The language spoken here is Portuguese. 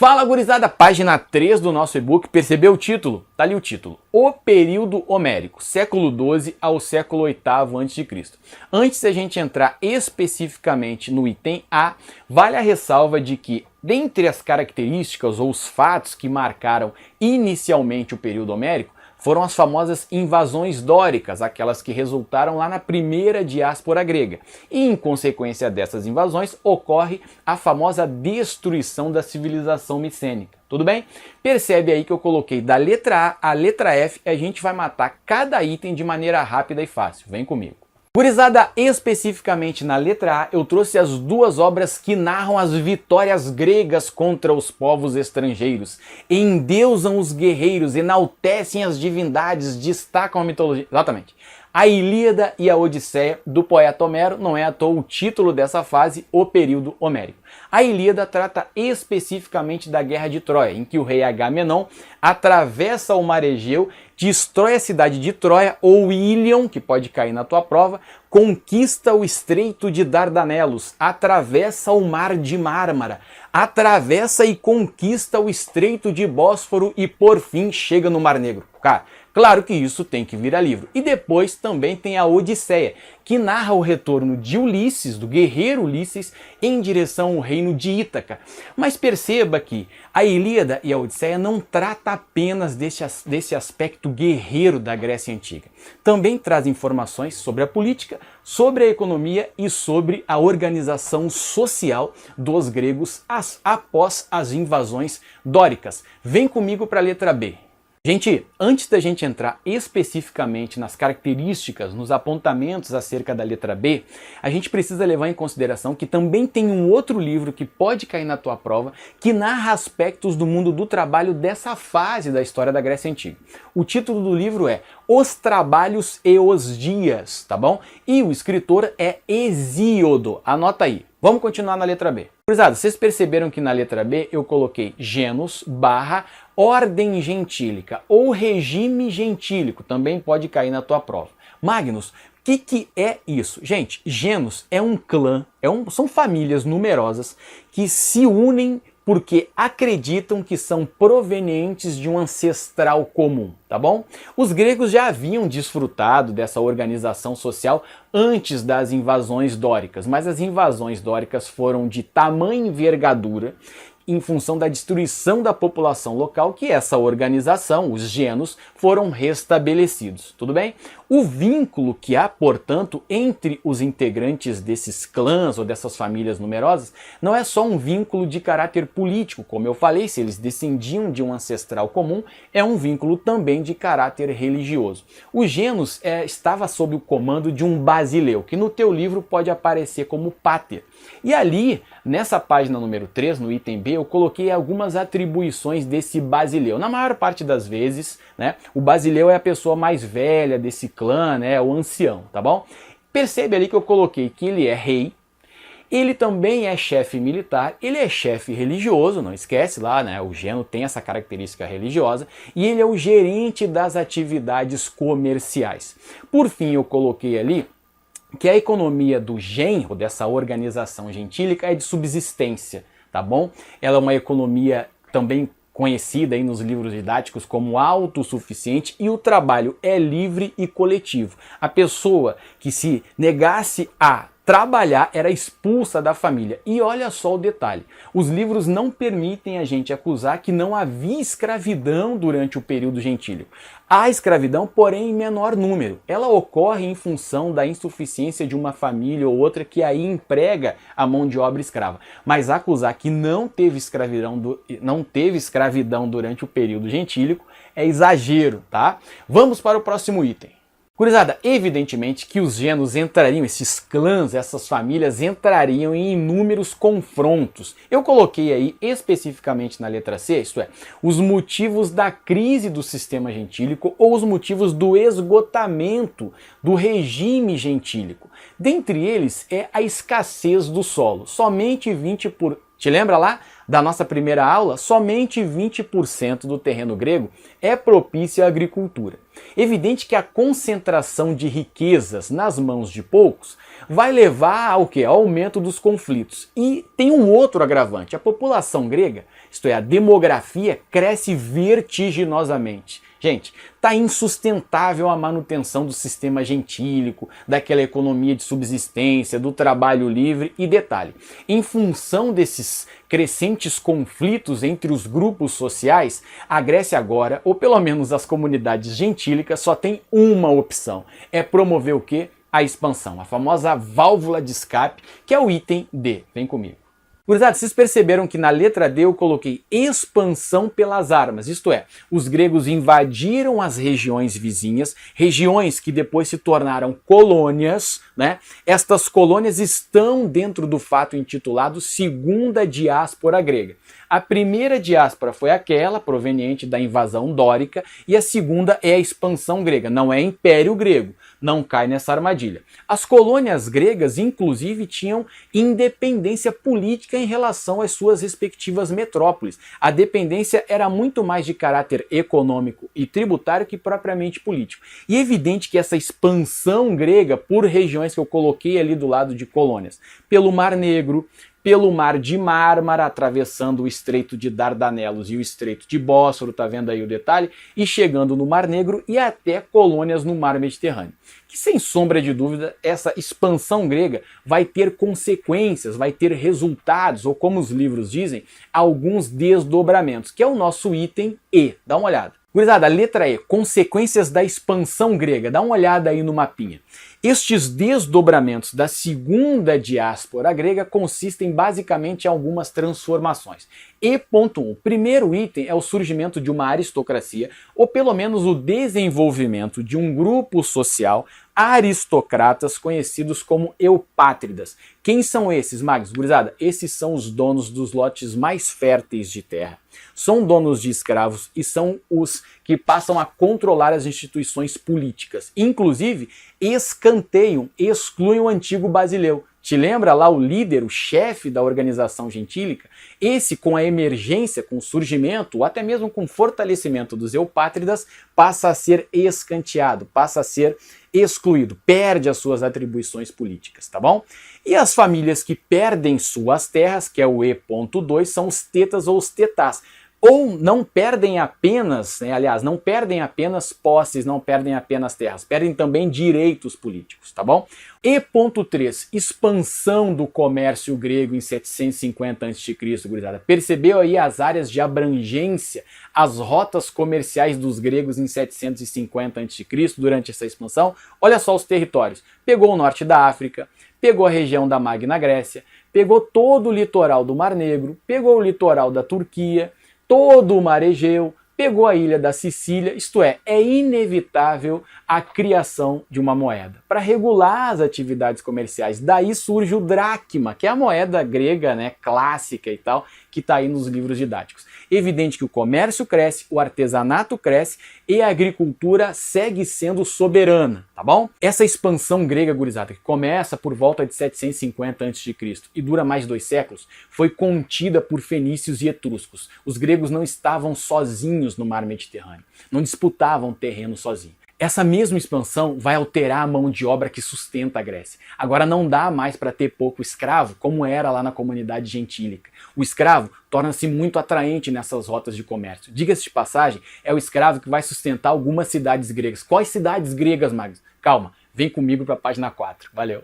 Fala, gurizada, página 3 do nosso e-book. Percebeu o título? Tá ali o título. O período homérico, século XII ao século VIII a.C. Antes de a gente entrar especificamente no item A, vale a ressalva de que, dentre as características ou os fatos que marcaram inicialmente o período homérico, foram as famosas invasões dóricas, aquelas que resultaram lá na primeira diáspora grega. E em consequência dessas invasões, ocorre a famosa destruição da civilização micênica. Tudo bem? Percebe aí que eu coloquei da letra A à letra F e a gente vai matar cada item de maneira rápida e fácil. Vem comigo. Gurizada, especificamente na letra A, eu trouxe as duas obras que narram as vitórias gregas contra os povos estrangeiros, endeusam os guerreiros, enaltecem as divindades, destacam a mitologia. Exatamente. A Ilíada e a Odisseia, do poeta Homero, não é à toa o título dessa fase, o período homérico. A Ilíada trata especificamente da Guerra de Troia, em que o rei Agamenon atravessa o mar Egeu, destrói a cidade de Troia, ou Ílion, que pode cair na tua prova, conquista o Estreito de Dardanelos, atravessa o Mar de Mármara, atravessa e conquista o Estreito de Bósforo e, por fim, chega no Mar Negro. Cara, claro que isso tem que virar livro. E depois também tem a Odisseia, que narra o retorno de Ulisses, do guerreiro Ulisses, em direção ao reino de Ítaca. Mas perceba que a Ilíada e a Odisseia não trata apenas desse aspecto guerreiro da Grécia Antiga. Também traz informações sobre a política, sobre a economia e sobre a organização social dos gregos após as invasões dóricas. Vem comigo para a letra B. Gente, antes da gente entrar especificamente nas características, nos apontamentos acerca da letra B, a gente precisa levar em consideração que também tem um outro livro que pode cair na tua prova, que narra aspectos do mundo do trabalho dessa fase da história da Grécia Antiga. O título do livro é Os Trabalhos e os Dias, tá bom? E o escritor é Hesíodo, anota aí. Vamos continuar na letra B. Cruzado, vocês perceberam que na letra B eu coloquei genus barra ordem gentílica ou regime gentílico, também pode cair na tua prova. Magnus, o que é isso? Gente, genus é um clã, são famílias numerosas que se unem porque acreditam que são provenientes de um ancestral comum, tá bom? Os gregos já haviam desfrutado dessa organização social antes das invasões dóricas, mas as invasões dóricas foram de tamanha envergadura em função da destruição da população local que essa organização, os genus, foram restabelecidos, tudo bem? O vínculo que há, portanto, entre os integrantes desses clãs ou dessas famílias numerosas não é só um vínculo de caráter político, como eu falei, se eles descendiam de um ancestral comum, é um vínculo também de caráter religioso. O genus estava sob o comando de um basileu, que no teu livro pode aparecer como pater. E ali, nessa página número 3, no item B, eu coloquei algumas atribuições desse basileu. Na maior parte das vezes, né, o basileu é a pessoa mais velha desse clã, né, o ancião, tá bom? Percebe ali que eu coloquei que ele é rei, ele também é chefe militar, ele é chefe religioso, não esquece lá, né, o geno tem essa característica religiosa, e ele é o gerente das atividades comerciais. Por fim, eu coloquei ali que a economia do genro, dessa organização gentílica, é de subsistência, tá bom? Ela é uma economia também conhecida aí nos livros didáticos como autossuficiente, e o trabalho é livre e coletivo. A pessoa que se negasse a trabalhar era expulsa da família. E olha só o detalhe, os livros não permitem a gente acusar que não havia escravidão durante o período gentílico. Há escravidão, porém em menor número. Ela ocorre em função da insuficiência de uma família ou outra que aí emprega a mão de obra escrava. Mas acusar que não teve escravidão durante o período gentílico é exagero, tá? Vamos para o próximo item. Gurizada, evidentemente que os genus entrariam, esses clãs, essas famílias entrariam em inúmeros confrontos. Eu coloquei aí especificamente na letra C, isto é, os motivos da crise do sistema gentílico ou os motivos do esgotamento do regime gentílico. Dentre eles é a escassez do solo, somente 20%. Te lembra lá da nossa primeira aula, somente 20% do terreno grego é propício à agricultura. Evidente que a concentração de riquezas nas mãos de poucos vai levar ao quê? Ao aumento dos conflitos. E tem um outro agravante. A população grega, isto é, a demografia, cresce vertiginosamente. Gente, está insustentável a manutenção do sistema gentílico, daquela economia de subsistência, do trabalho livre e detalhe. Em função desses crescentes conflitos entre os grupos sociais, a Grécia agora, ou pelo menos as comunidades gentílicas, só tem uma opção. É promover o quê? A expansão, a famosa válvula de escape, que é o item D. Vem comigo. Gurizada, vocês perceberam que na letra D eu coloquei expansão pelas armas, isto é, os gregos invadiram as regiões vizinhas, regiões que depois se tornaram colônias, né? Estas colônias estão dentro do fato intitulado Segunda Diáspora Grega. A primeira diáspora foi aquela proveniente da invasão dórica e a segunda é a expansão grega, não é Império Grego, não cai nessa armadilha. As colônias gregas, inclusive, tinham independência política em relação às suas respectivas metrópoles. A dependência era muito mais de caráter econômico e tributário que propriamente político. E é evidente que essa expansão grega por regiões que eu coloquei ali do lado de colônias, pelo Mar Negro, pelo Mar de Mármara, atravessando o Estreito de Dardanelos e o Estreito de Bósforo, tá vendo aí o detalhe? E chegando no Mar Negro e até colônias no Mar Mediterrâneo. Que sem sombra de dúvida, essa expansão grega vai ter consequências, vai ter resultados, ou como os livros dizem, alguns desdobramentos, que é o nosso item E. Dá uma olhada. Gurizada, a letra E, consequências da expansão grega. Dá uma olhada aí no mapinha. Estes desdobramentos da segunda diáspora grega consistem basicamente em algumas transformações. E.1. Primeiro item é o surgimento de uma aristocracia, ou pelo menos o desenvolvimento de um grupo social aristocratas conhecidos como eupátridas. Quem são esses, magos? Gurizada, esses são os donos dos lotes mais férteis de terra. São donos de escravos e são os que passam a controlar as instituições políticas. Inclusive, escanteiam, excluem o antigo Basileu. Te lembra lá o líder, o chefe da organização gentílica? Esse, com a emergência, com o surgimento, ou até mesmo com o fortalecimento dos eupátridas, passa a ser escanteado, passa a ser excluído, perde as suas atribuições políticas, tá bom? E as famílias que perdem suas terras, que é o E.2, são os tetas ou os tetás. Ou não perdem apenas, aliás, não perdem apenas posses, não perdem apenas terras, perdem também direitos políticos, tá bom? E.3, expansão do comércio grego em 750 a.C., gurizada. Percebeu aí as áreas de abrangência, as rotas comerciais dos gregos em 750 a.C., durante essa expansão? Olha só os territórios. Pegou o norte da África, pegou a região da Magna Grécia, pegou todo o litoral do Mar Negro, pegou o litoral da Turquia, todo o Mar Egeu, pegou a ilha da Sicília, isto é inevitável a criação de uma moeda para regular as atividades comerciais. Daí surge o dracma, que é a moeda grega, né, clássica e tal, que está aí nos livros didáticos. Evidente que o comércio cresce, o artesanato cresce e a agricultura segue sendo soberana, tá bom? Essa expansão grega, gurizada, que começa por volta de 750 a.C. e dura mais de 2 séculos, foi contida por fenícios e etruscos. Os gregos não estavam sozinhos no mar Mediterrâneo, não disputavam terreno sozinhos. Essa mesma expansão vai alterar a mão de obra que sustenta a Grécia. Agora não dá mais para ter pouco escravo, como era lá na comunidade gentílica. O escravo torna-se muito atraente nessas rotas de comércio. Diga-se de passagem, é o escravo que vai sustentar algumas cidades gregas. Quais cidades gregas, Magos? Calma, vem comigo para a página 4. Valeu!